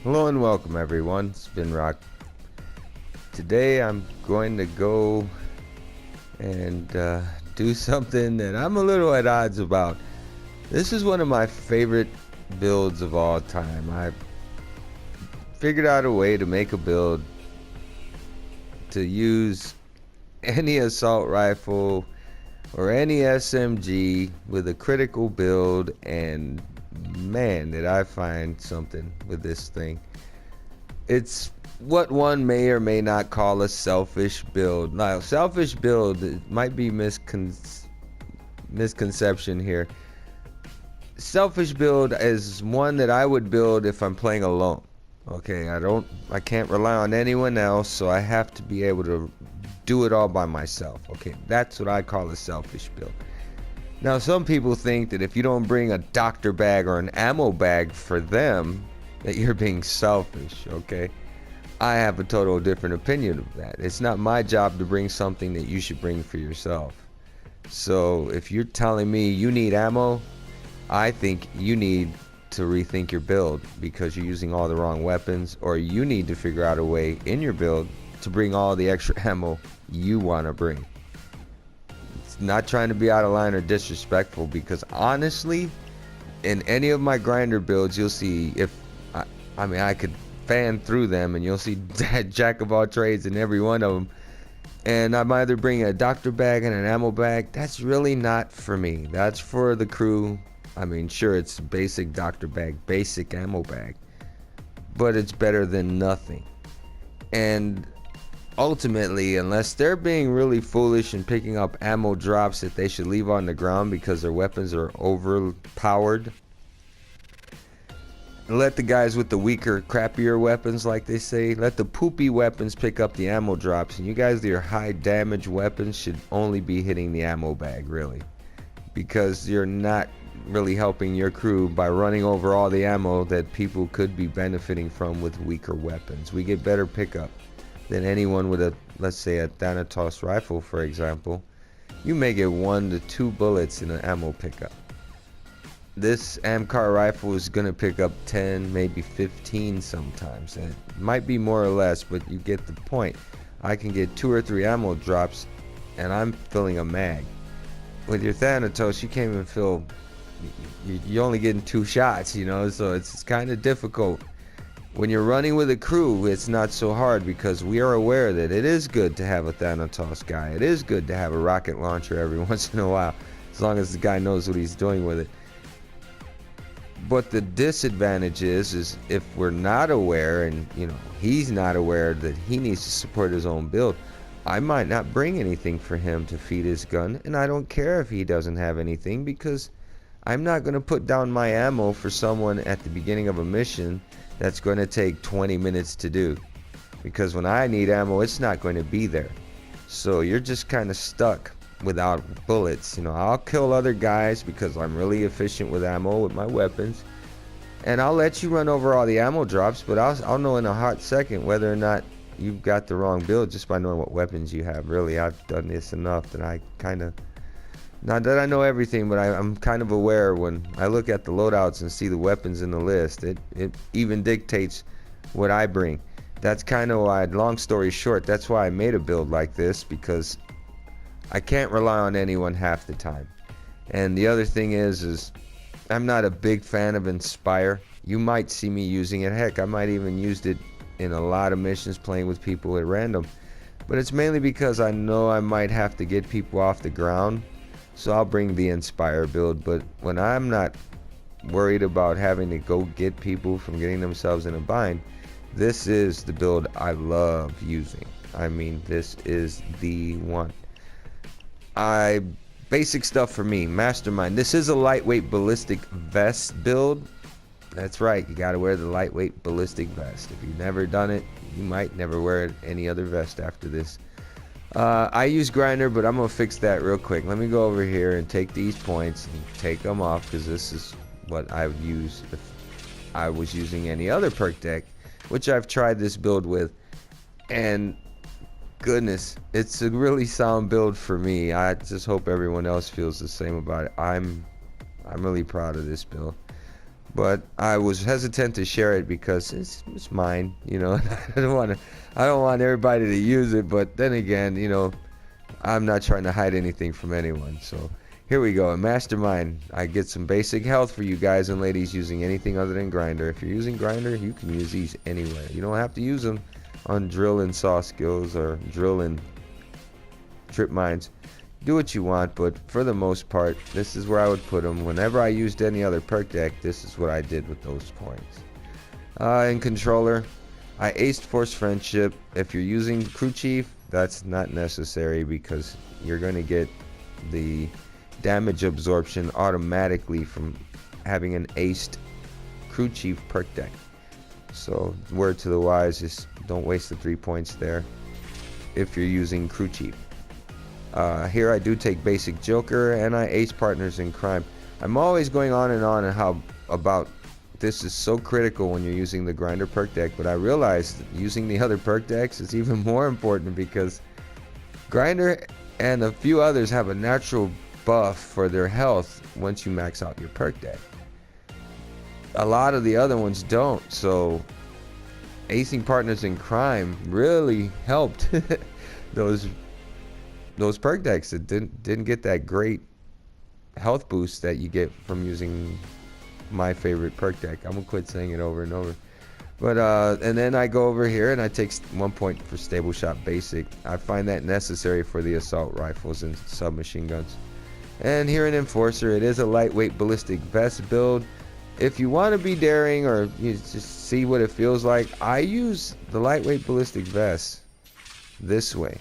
Hello and welcome everyone, Spin Rock. Today I'm going to go and do something that I'm a little at odds about. This is one of my favorite builds of all time. I figured out a way to make a build to use any assault rifle or any SMG with a critical build, and man, did I find something with this thing. It's what one may or may not call a selfish build. Now, selfish build, it might be misconception here. Selfish build is one that I would build if I'm playing alone. Okay, I can't rely on anyone else, so I have to be able to do it all by myself. Okay, that's what I call a selfish build. Now, some people think that if you don't bring a doctor bag or an ammo bag for them, that you're being selfish. Okay, I have a total different opinion of that. It's not my job to bring something that you should bring for yourself. So if you're telling me you need ammo, I think you need to rethink your build because you're using all the wrong weapons, or you need to figure out a way in your build to bring all the extra ammo you want to bring. It's not trying to be out of line or disrespectful, because honestly, in any of my grinder builds, you'll see, I could fan through them and you'll see jack of all trades in every one of them, and I'm either bringing a doctor bag and an ammo bag. That's really not for me. That's for the crew. I mean, sure, it's basic doctor bag, basic ammo bag, but it's better than nothing. And ultimately, unless they're being really foolish and picking up ammo drops that they should leave on the ground because their weapons are overpowered, let the guys with the weaker, crappier weapons, like they say, let the poopy weapons pick up the ammo drops, and you guys with your high damage weapons should only be hitting the ammo bag, really, because you're not really helping your crew by running over all the ammo that people could be benefiting from with weaker weapons. We get better pickup than anyone with a, let's say, a Thanatos rifle, for example. You may get 1 to 2 bullets in an ammo pickup. This Amcar rifle is gonna pick up 10, maybe 15 sometimes. It might be more or less, but you get the point. I can get 2 or 3 ammo drops and I'm filling a mag. With your Thanatos, you can't even fill, you're only getting 2 shots, you know, so it's kind of difficult. When you're running with a crew, it's not so hard, because we are aware that it is good to have a Thanatos guy. It is good to have a rocket launcher every once in a while, as long as the guy knows what he's doing with it. But the disadvantage is if we're not aware, and you know, he's not aware that he needs to support his own build, I might not bring anything for him to feed his gun, and I don't care if he doesn't have anything, because I'm not going to put down my ammo for someone at the beginning of a mission that's going to take 20 minutes to do, because when I need ammo, it's not going to be there. So you're just kind of stuck without bullets. You know, I'll kill other guys because I'm really efficient with ammo with my weapons, and I'll let you run over all the ammo drops, but I'll know in a hot second whether or not you've got the wrong build just by knowing what weapons you have. Really, I've done this enough that I kind of, not that I know everything, but I'm kind of aware when I look at the loadouts and see the weapons in the list. It even dictates what I bring. That's kind of why, long story short, that's why I made a build like this, because I can't rely on anyone half the time. And the other thing is I'm not a big fan of Inspire. You might see me using it. Heck, I might even used it in a lot of missions playing with people at random. But it's mainly because I know I might have to get people off the ground. So I'll bring the Inspire build. But when I'm not worried about having to go get people from getting themselves in a bind, this is the build I love using. I mean, this is the one. Basic stuff for me. Mastermind. This is a lightweight ballistic vest build. That's right, you gotta wear the lightweight ballistic vest. If you've never done it, you might never wear any other vest after this. I use grinder, but I'm gonna fix that real quick. Let me go over here and take these points and take them off, because this is what I would use if I was using any other perk deck, which I've tried this build with, and goodness, it's a really sound build for me. I just hope everyone else feels the same about it. I'm really proud of this build. but I was hesitant to share it because it's mine, you know. I don't want everybody to use it, but then again, you know, I'm not trying to hide anything from anyone. So here we go. In Mastermind, I get some basic health for you guys and ladies using anything other than grinder. If you're using grinder, you can use these anywhere. You don't have to use them on drill and saw skills or drill and trip mines. Do what you want, but for the most part, this is where I would put them. Whenever I used any other perk deck, this is what I did with those points. In controller, I aced Force Friendship. If you're using Crew Chief, that's not necessary because you're going to get the damage absorption automatically from having an aced Crew Chief perk deck. So word to the wise, just don't waste the 3 points there if you're using Crew Chief. Here I do take basic Joker and I ace Partners in Crime. I'm always going on and on how about this is so critical when you're using the grinder perk deck, but I realized that using the other perk decks is even more important because grinder and a few others have a natural buff for their health once you max out your perk deck. A lot of the other ones don't, so acing Partners in Crime really helped those perk decks that didn't get that great health boost that you get from using my favorite perk deck. I'm gonna quit saying it over and over. But and then I go over here and I take 1 point for Stable Shot Basic. I find that necessary for the assault rifles and submachine guns. And here in Enforcer, it is a lightweight ballistic vest build. If you want to be daring or you just see what it feels like, I use the lightweight ballistic vest this way.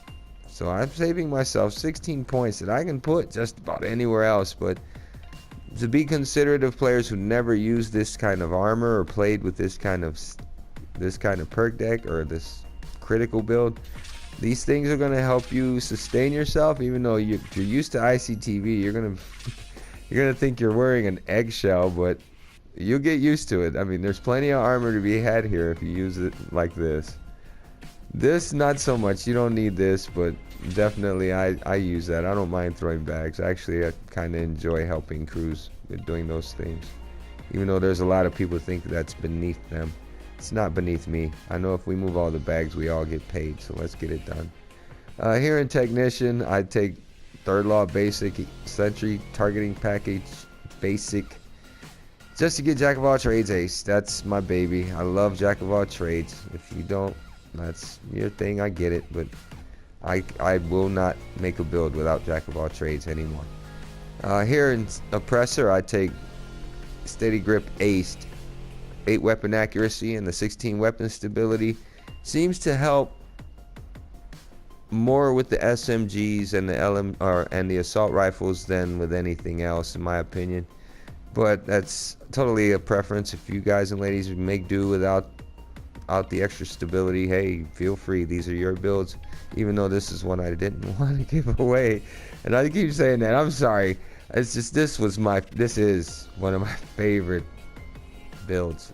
So I'm saving myself 16 points that I can put just about anywhere else. But to be considerate of players who never used this kind of armor or played with this kind of perk deck or this critical build, these things are going to help you sustain yourself. Even though you're used to ICTV, you're gonna think you're wearing an eggshell, but you'll get used to it. I mean, there's plenty of armor to be had here if you use it like this. This, not so much. You don't need this, but definitely I use that. I don't mind throwing bags. Actually, I kind of enjoy helping crews with doing those things. Even though there's a lot of people think that's beneath them. It's not beneath me. I know if we move all the bags, we all get paid, so let's get it done. Here in Technician, I take Third Law Basic, Sentry Targeting Package Basic, just to get Jack of All Trades Ace. That's my baby. I love Jack of All Trades. If you don't, that's your thing. I get it, but I will not make a build without Jack of All Trades anymore. Here in Oppressor, I take Steady Grip Aced. 8 weapon accuracy and the 16 weapon stability seems to help more with the SMGs and the assault rifles than with anything else, in my opinion. But that's totally a preference. If you guys and ladies make do without the extra stability, hey, feel free. These are your builds. Even though this is one I didn't want to give away, and I keep saying that. I'm sorry. It's just this is one of my favorite builds.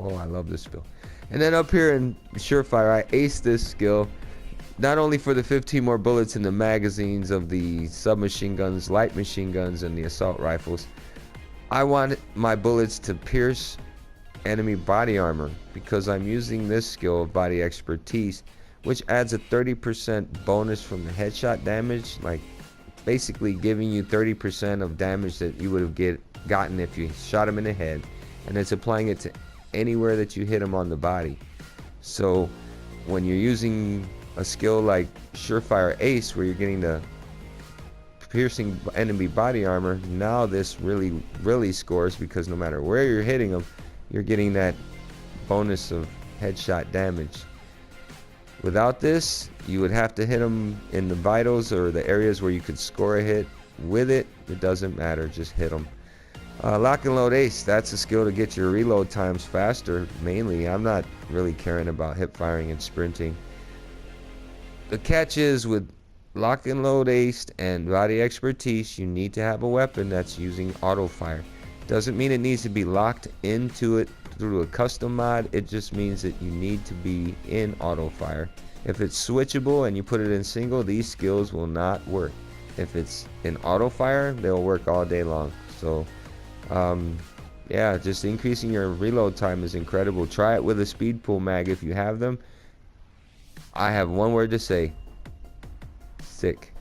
I love this build. And then up here in Surefire, I ace this skill not only for the 15 more bullets in the magazines of the submachine guns, light machine guns, and the assault rifles. I want my bullets to pierce enemy body armor because I'm using this skill of Body Expertise, which adds a 30% bonus from the headshot damage, like basically giving you 30% of damage that you would have gotten if you shot him in the head, and it's applying it to anywhere that you hit him on the body. So when you're using a skill like Surefire Ace, where you're getting the piercing enemy body armor, now this really scores, because no matter where you're hitting them, you're getting that bonus of headshot damage. Without this, you would have to hit them in the vitals or the areas where you could score a hit. With it, it doesn't matter, just hit them. Lock and Load Ace, that's a skill to get your reload times faster, mainly. I'm not really caring about hip firing and sprinting. The catch is, with Lock and Load Ace and Body Expertise, you need to have a weapon that's using auto fire. Doesn't mean it needs to be locked into it through a custom mod. It just means that you need to be in auto fire. If it's switchable and you put it in single, these skills will not work. If it's in auto fire, they'll work all day long. So yeah, just increasing your reload time is incredible. Try it with a speed pool mag if you have them. I have one word to say: sick.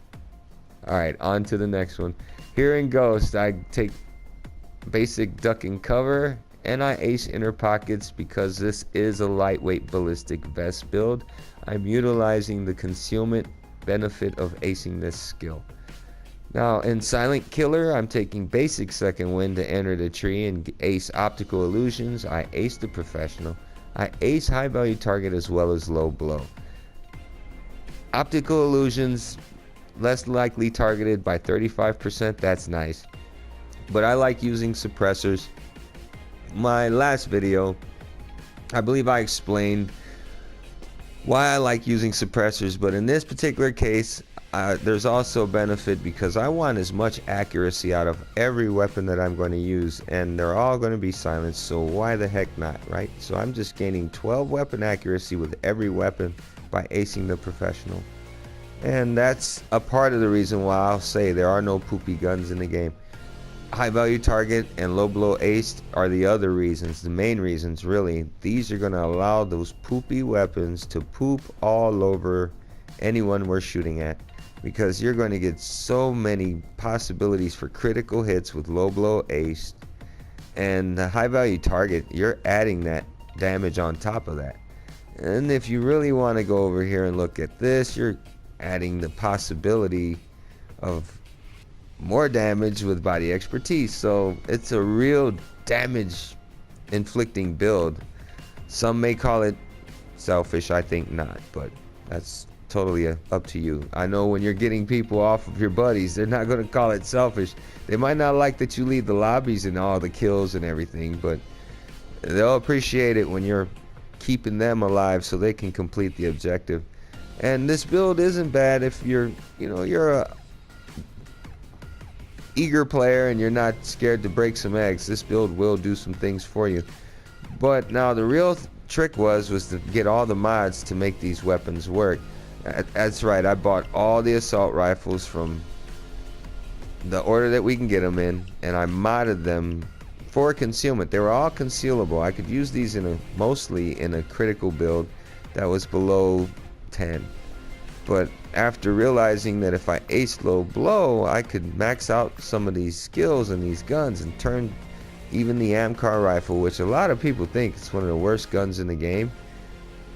Alright, on to the next one. Here in Ghost, I take basic duck and cover, and I ace inner pockets because this is a lightweight ballistic vest build. I'm utilizing the concealment benefit of acing this skill. Now in Silent Killer, I'm taking basic second wind to enter the tree and ace optical illusions. I ace the professional. I ace high value target as well as low blow. Optical illusions, less likely targeted by 35%. That's nice. But I like using suppressors. My last video, I believe I explained why I like using suppressors, but in this particular case, there's also a benefit because I want as much accuracy out of every weapon that I'm going to use, and they're all going to be silenced, so why the heck not, right? So I'm just gaining 12 weapon accuracy with every weapon by acing the professional. And that's a part of the reason why I'll say there are no poopy guns in the game. High value target and low blow aced are the other reasons, the main reasons really. These are going to allow those poopy weapons to poop all over anyone we're shooting at, because you're going to get so many possibilities for critical hits with low blow aced, and the high value target, you're adding that damage on top of that. And if you really want to go over here and look at this, you're adding the possibility of more damage with body expertise. So it's a real damage inflicting build. Some may call it selfish, I think not, but that's totally up to you. I know when you're getting people off of your buddies, they're not going to call it selfish. They might not like that you lead the lobbies and all the kills and everything, but they'll appreciate it when you're keeping them alive so they can complete the objective. And this build isn't bad if you're a eager player and you're not scared to break some eggs. This build will do some things for you. But now the real trick was to get all the mods to make these weapons work. That's right, I bought all the assault rifles from the order that we can get them in, and I modded them for concealment. They were all concealable. I could use these mostly in a critical build that was below 10. But after realizing that if I aced low blow, I could max out some of these skills and these guns and turn even the Amcar rifle, which a lot of people think it's one of the worst guns in the game,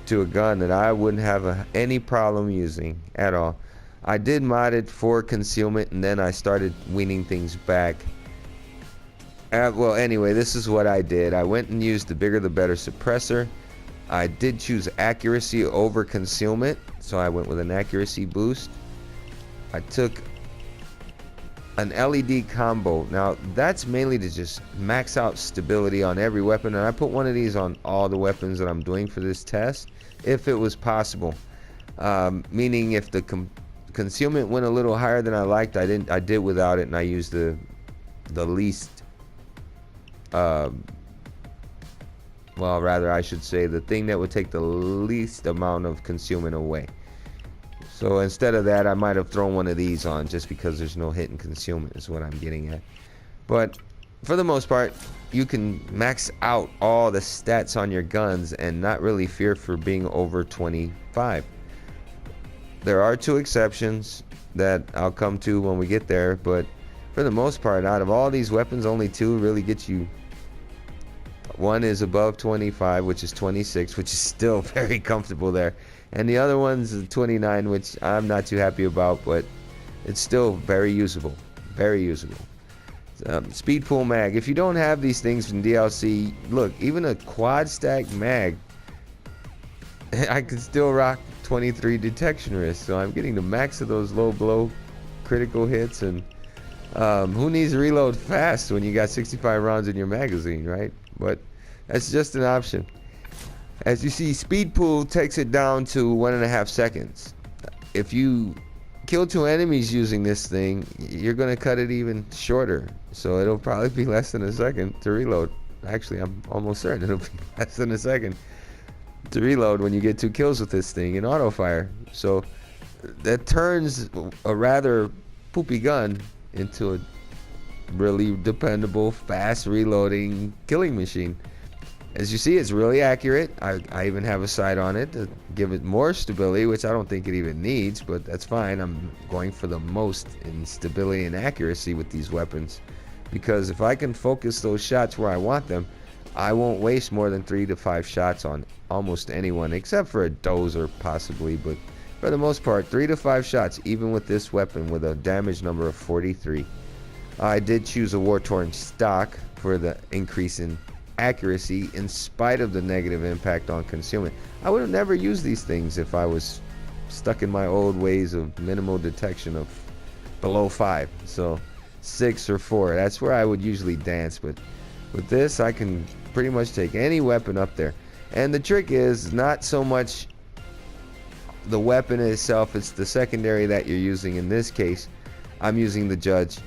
to a gun that I wouldn't have any problem using at all. I did mod it for concealment, and then I started weaning things back. Well, anyway, this is what I did. I went and used the bigger the better suppressor. I did choose accuracy over concealment, so I went with an accuracy boost. I took an LED combo. Now that's mainly to just max out stability on every weapon, and I put one of these on all the weapons that I'm doing for this test if it was possible. Meaning if the concealment went a little higher than I liked, I did without it, and I used the least well, rather I should say the thing that would take the least amount of concealment away. So instead of that, I might have thrown one of these on just because there's no hit and concealment is what I'm getting at. But for the most part, you can max out all the stats on your guns and not really fear for being over 25. There are two exceptions that I'll come to when we get there, but for the most part, out of all these weapons, only two really get you. One is above 25, which is 26, which is still very comfortable there. And the other one's 29, which I'm not too happy about, but it's still very usable. Very usable. Speed pool mag. If you don't have these things from DLC, look, even a quad stack mag, I can still rock 23 detection risk. So I'm getting the max of those low blow critical hits. And who needs to reload fast when you got 65 rounds in your magazine, right? But that's just an option. As you see, speed pool takes it down to 1.5 seconds. If you kill 2 enemies using this thing, you're gonna cut it even shorter. So it'll probably be less than a second to reload. Actually, I'm almost certain it'll be less than a second to reload when you get 2 kills with this thing in auto fire. So that turns a rather poopy gun into really dependable, fast reloading killing machine. As you see, it's really accurate. I even have a sight on it to give it more stability, which I don't think it even needs, but that's fine. I'm going for the most in stability and accuracy with these weapons, because if I can focus those shots where I want them, I won't waste more than 3 to 5 shots on almost anyone, except for a dozer possibly, but for the most part, 3 to 5 shots, even with this weapon with a damage number of 43. I did choose a war-torn stock for the increase in accuracy in spite of the negative impact on concealment. I would have never used these things if I was stuck in my old ways of minimal detection of below 5. So 6 or 4, that's where I would usually dance, but with this I can pretty much take any weapon up there. And the trick is not so much the weapon itself, it's the secondary that you're using. In this case, I'm using the Judge,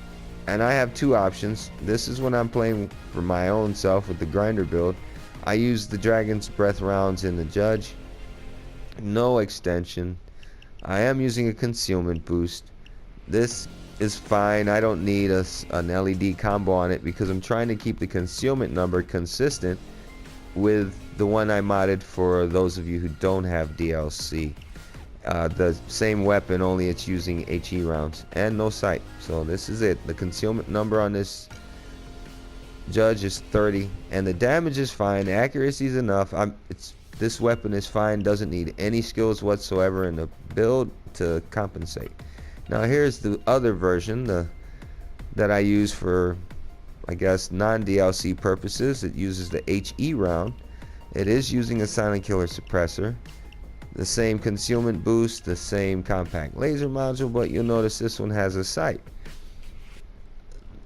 and I have 2 options. This is when I'm playing for my own self with the grinder build. I use the Dragon's Breath rounds in the Judge, no extension. I am using a concealment boost. This is fine. I don't need an LED combo on it because I'm trying to keep the concealment number consistent with the one I modded for those of you who don't have DLC. The same weapon, only it's using HE rounds and no sight. So this is it. The concealment number on this Judge is 30, and the damage is fine. Accuracy is enough. This weapon is fine. Doesn't need any skills whatsoever in the build to compensate. Now here's the other version that I use for, I guess, non-DLC purposes. It uses the HE round. It is using a silent killer suppressor. The same concealment boost, the same compact laser module, but you'll notice this one has a sight.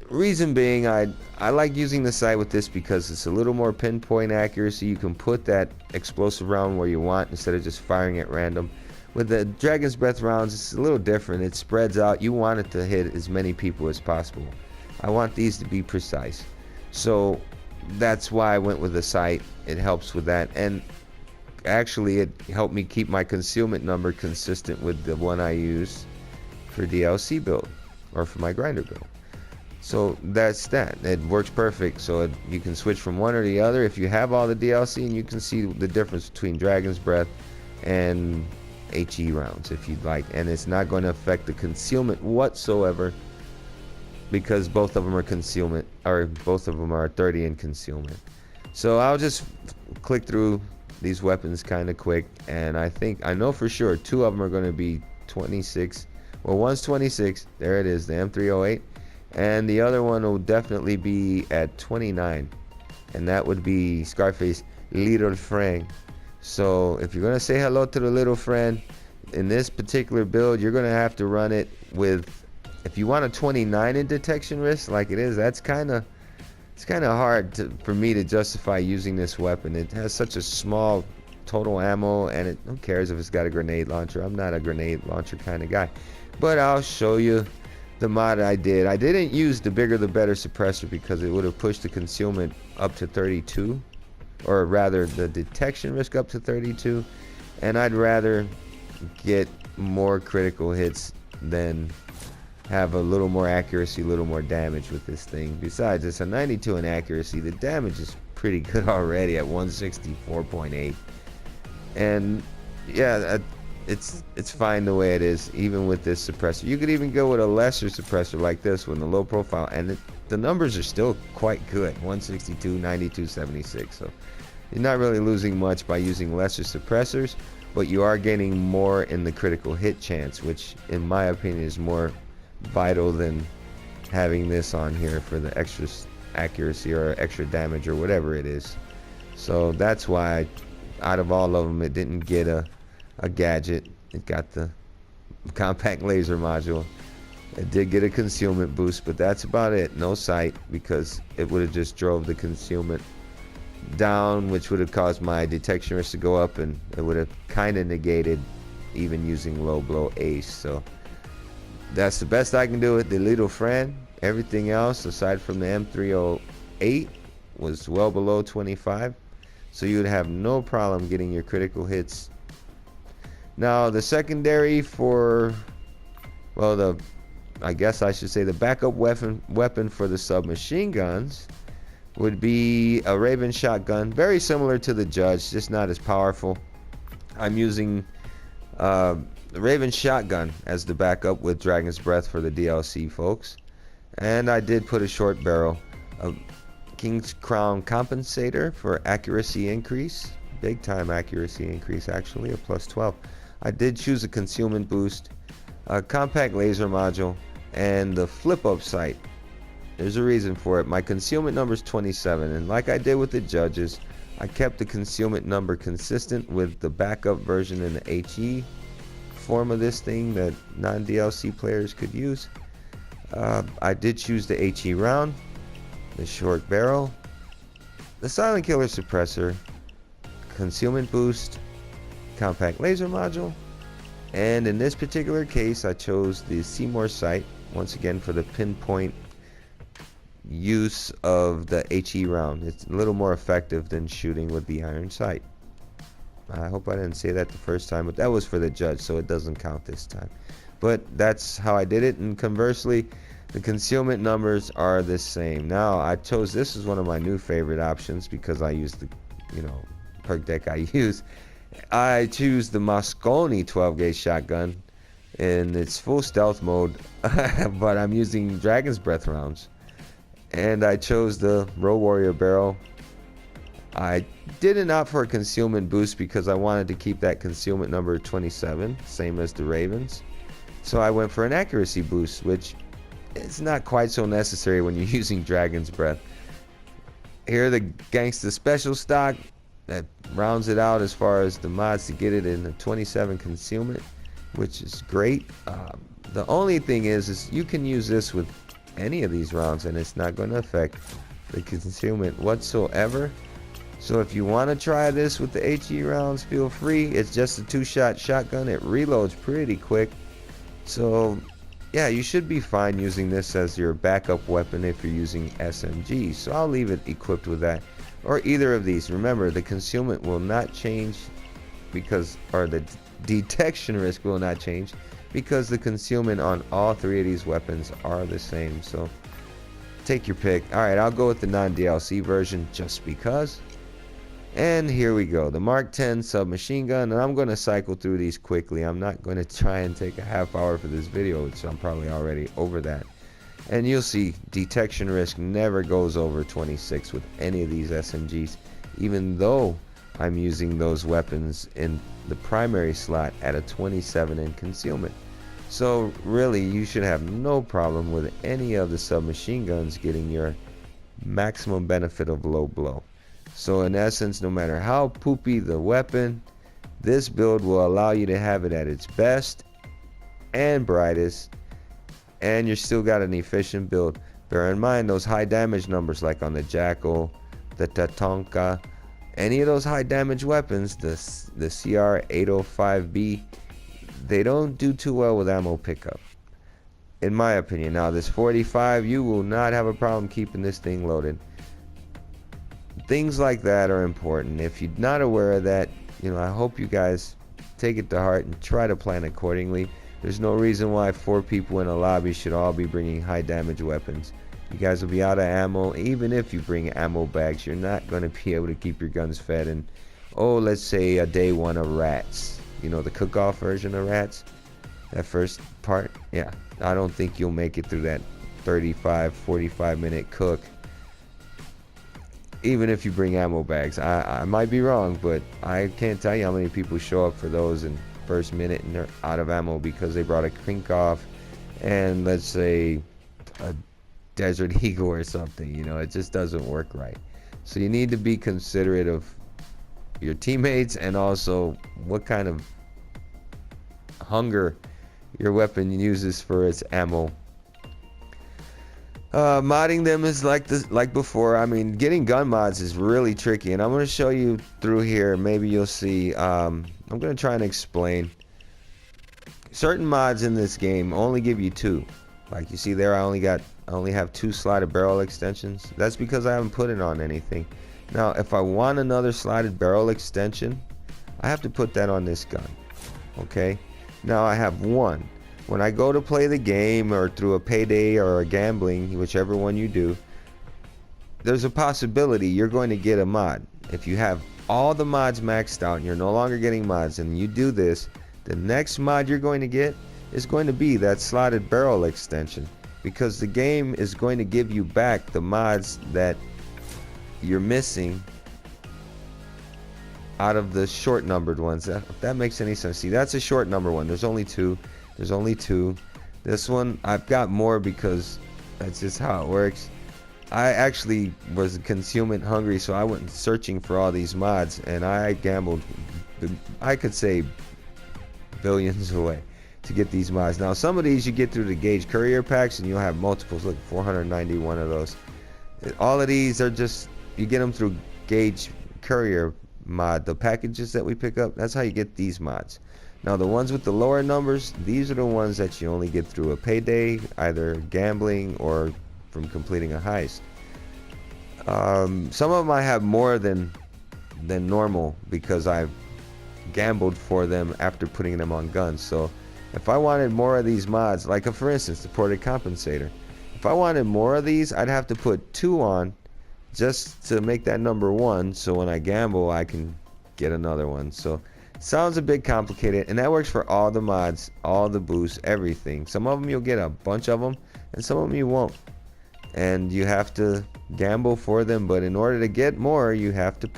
Reason being, I like using the sight with this because it's a little more pinpoint accuracy. You can put that explosive round where you want instead of just firing at random. With the Dragon's Breath rounds, it's a little different. It spreads out. You want it to hit as many people as possible. I want these to be precise. So that's why I went with the sight. It helps with that. And actually, it helped me keep my concealment number consistent with the one I use for DLC build or for my grinder build. So that's that. It works perfect. So you can switch from one or the other if you have all the DLC, and you can see the difference between Dragon's Breath and HE rounds if you'd like, and it's not going to affect the concealment whatsoever because both of them are concealment, or both of them are 30 in concealment. So I'll just click through these weapons kind of quick, and I know for sure 2 of them are going to be 26. Well, one's 26, there it is, the M308, and the other one will definitely be at 29, and that would be Scarface Little Friend. So if you're going to say hello to the little friend in this particular build, you're going to have to run it with, if you want a 29 in detection risk like it is, it's kind of hard for me to justify using this weapon. It has such a small total ammo, and who cares if it's got a grenade launcher. I'm not a grenade launcher kind of guy. But I'll show you the mod I did. I didn't use the bigger the better suppressor because it would have pushed the concealment up to 32. Or rather the detection risk up to 32, and I'd rather get more critical hits than have a little more accuracy, a little more damage with this thing. Besides, it's a 92 in accuracy. The damage is pretty good already at 164.8, and yeah, it's fine the way it is, even with this suppressor. You could even go with a lesser suppressor like this one, the low profile, and the numbers are still quite good, 162, 92, 76. So you're not really losing much by using lesser suppressors, but you are gaining more in the critical hit chance, which in my opinion is more vital than having this on here for the extra accuracy or extra damage or whatever it is. So that's why out of all of them it didn't get a gadget. It got the compact laser module. It did get a concealment boost, but that's about it. No sight, because it would have just drove the concealment down, which would have caused my detection risk to go up, and it would have kind of negated even using low blow ace. So that's the best I can do with the little friend. Everything else aside from the M308 was well below 25, so you would have no problem getting your critical hits. Now the secondary for, well, the I guess I should say the backup weapon for the submachine guns would be a Raven shotgun, very similar to the Judge, just not as powerful. I'm using the Raven shotgun as the backup with Dragon's Breath for the DLC, folks. And I did put a short barrel, a King's Crown compensator for accuracy increase, big time accuracy increase actually, a plus 12. I did choose a concealment boost, a compact laser module, and the flip up sight. There's a reason for it. My concealment number is 27, and like I did with the Judges, I kept the concealment number consistent with the backup version in the HE form of this thing that non-DLC players could use. I did choose the HE round, the short barrel, the silent killer suppressor, concealment boost, compact laser module, and in this particular case I chose the Seymour sight once again for the pinpoint use of the HE round. It's a little more effective than shooting with the iron sight. I hope I didn't say that the first time, but that was for the Judge, so it doesn't count this time. But that's how I did it, and conversely, the concealment numbers are the same. Now, I chose, this is one of my new favorite options because I use the, perk deck I use. I choose the Mosconi 12 gauge shotgun in its full stealth mode, but I'm using Dragon's Breath rounds. And I chose the Road Warrior barrel. I didn't opt for a concealment boost because I wanted to keep that concealment number 27, same as the Ravens. So I went for an accuracy boost, which is not quite so necessary when you're using Dragon's Breath. Here the Gangsta Special stock that rounds it out as far as the mods to get it in the 27 concealment, which is great. The only thing is you can use this with any of these rounds and it's not going to affect the concealment whatsoever. So if you want to try this with the HE rounds, feel free. It's just a 2-shot shotgun. It reloads pretty quick. So yeah, you should be fine using this as your backup weapon if you're using SMG. So I'll leave it equipped with that, or either of these. Remember, the concealment will not change because, or the detection risk will not change because the concealment on all three of these weapons are the same. So take your pick. Alright, I'll go with the non-DLC version just because. And here we go, the Mark 10 submachine gun, and I'm going to cycle through these quickly. I'm not going to try and take a half hour for this video, which I'm probably already over that. And you'll see detection risk never goes over 26 with any of these SMGs, even though I'm using those weapons in the primary slot at a 27 in concealment. So really, you should have no problem with any of the submachine guns getting your maximum benefit of low blow. So in essence, no matter how poopy the weapon, this build will allow you to have it at its best and brightest, and you still got an efficient build. Bear in mind those high damage numbers like on the Jackal, the Tatanka, any of those high damage weapons, the CR805B, they don't do too well with ammo pickup, in my opinion. Now this 45, you will not have a problem keeping this thing loaded. Things like that are important. If you're not aware of that, I hope you guys take it to heart and try to plan accordingly. There's no reason why 4 people in a lobby should all be bringing high damage weapons. You guys will be out of ammo. Even if you bring ammo bags, you're not going to be able to keep your guns fed. And let's say a day 1 of Rats, the cook-off version of Rats, that first part, yeah, I don't think you'll make it through that 35-45 minute cook even if you bring ammo bags. I might be wrong, but I can't tell you how many people show up for those in first minute and they're out of ammo because they brought a Krink-off and let's say a Desert Eagle or something. It just doesn't work right. So you need to be considerate of your teammates and also what kind of hunger your weapon uses for its ammo. Modding them is like before. I mean, getting gun mods is really tricky, and I'm going to show you through here. Maybe you'll see. I'm going to try and explain. Certain mods in this game only give you 2. Like you see there, I only have 2 slotted barrel extensions. That's because I haven't put it on anything. Now, if I want another slotted barrel extension, I have to put that on this gun. Okay. Now I have 1. when I go to play the game or through a Payday or a gambling, whichever one you do, there's a possibility you're going to get a mod. If you have all the mods maxed out and you're no longer getting mods and you do this, the next mod you're going to get is going to be that slotted barrel extension, because the game is going to give you back the mods that you're missing out of the short numbered ones. If that makes any sense. See, that's a short number one. There's only two. This one I've got more because that's just how it works. I actually was consummate hungry, so I went searching for all these mods, and I gambled, I could say, billions away to get these mods. Now some of these you get through the gauge courier packs and you'll have multiples. Look, 491 of those. All of these are just, you get them through gauge courier mod. The packages that we pick up, that's how you get these mods. Now the ones with the lower numbers, these are the ones that you only get through a Payday, either gambling or from completing a heist. Some of them I have more than normal because I've gambled for them after putting them on guns. So if I wanted more of these mods, like for instance the ported compensator, if I wanted more of these, I'd have to put 2 on just to make that number 1, so when I gamble I can get another one. So it sounds a bit complicated, and that works for all the mods, all the boosts, everything. Some of them you'll get a bunch of them and some of them you won't, and you have to gamble for them. But in order to get more, you have to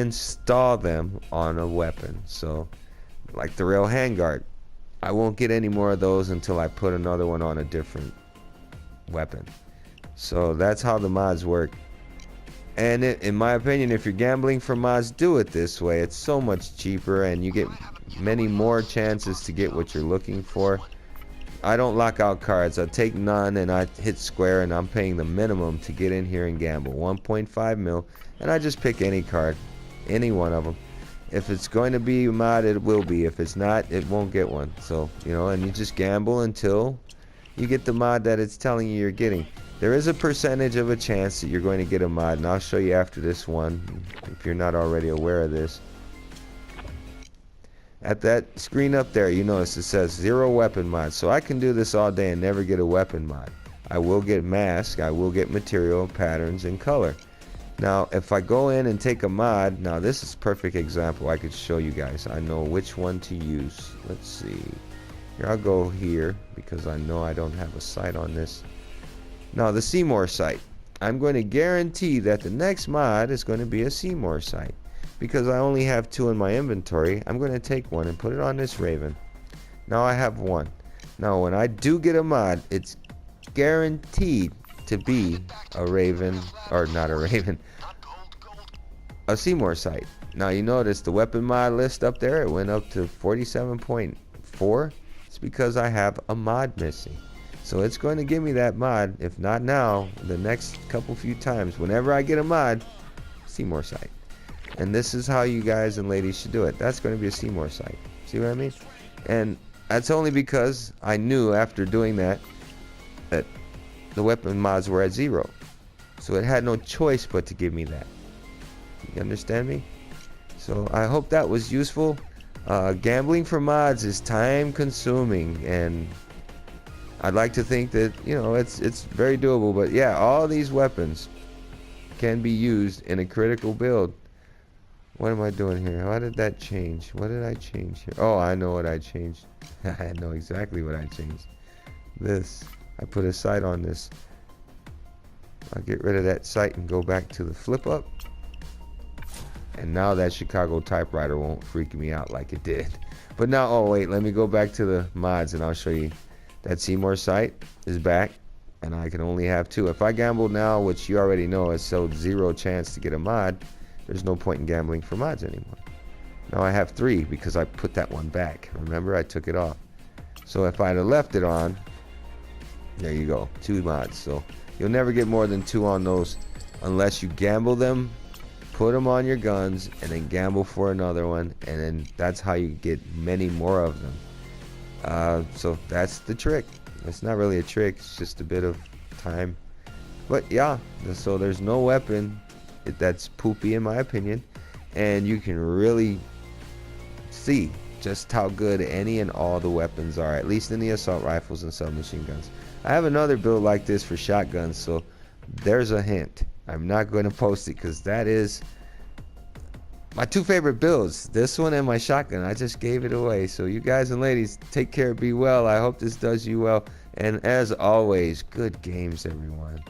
install them on a weapon. So like the rail handguard, I won't get any more of those until I put another one on a different weapon. So that's how the mods work. And in my opinion, if you're gambling for mods, do it this way. It's so much cheaper and you get many more chances to get what you're looking for. I don't lock out cards. I take none and I hit square, and I'm paying the minimum to get in here and gamble, 1.5 mil, and I just pick any card, any one of them. If it's going to be a mod, it will be. If it's not, it won't get one. So, you know, and you just gamble until you get the mod that it's telling you you're getting. There is a percentage of a chance that you're going to get a mod, and I'll show you after this one if you're not already aware of this. At that screen up there, you notice it says 0 weapon mod. So I can do this all day and never get a weapon mod. I will get mask, I will get material, patterns, and color. Now if I go in and take a mod, now this is a perfect example. I could show you guys. I know which one to use. Let's see. Here, I'll go here because I know I don't have a sight on this. Now the Seymour sight. I'm going to guarantee that the next mod is going to be a Seymour sight. Because I only have 2 in my inventory, I'm going to take one and put it on this Raven. Now I have 1. Now when I do get a mod, it's guaranteed to be a Raven, or not a Raven, a Seymour sight. Now you notice the weapon mod list up there, it went up to 47.4. It's because I have a mod missing. So it's going to give me that mod, if not now, the next few times. Whenever I get a mod, Seymour sight. And this is how you guys and ladies should do it. That's going to be a Seymour sight. See what I mean? And that's only because I knew after doing that the weapon mods were at 0. So it had no choice but to give me that. You understand me? So I hope that was useful. Gambling for mods is time consuming, and I'd like to think that, you know, it's very doable. But yeah, all these weapons can be used in a critical build. What am I doing here? How did that change? What did I change here? Oh, I know what I changed. I know exactly what I changed. This. I put a sight on this. I'll get rid of that sight and go back to the flip up. And now that Chicago typewriter won't freak me out like it did. But now, oh wait, let me go back to the mods and I'll show you. That Seymour sight is back. And I can only have 2. If I gamble now, which you already know is so 0 chance to get a mod, there's no point in gambling for mods anymore. Now I have 3 because I put that one back. Remember, I took it off. So if I'd have left it on, there you go, 2 mods. So you'll never get more than 2 on those unless you gamble them, put them on your guns, and then gamble for another one, and then that's how you get many more of them. So that's the trick. It's not really a trick, it's just a bit of time. But yeah, so there's no weapon that's poopy in my opinion, and you can really see just how good any and all the weapons are, at least in the assault rifles and submachine guns. I have another build like this for shotguns, so there's a hint. I'm not going to post it because that is my two favorite builds, this one and my shotgun. I just gave it away. So you guys and ladies, take care, be well. I hope this does you well, and as always, good games, everyone.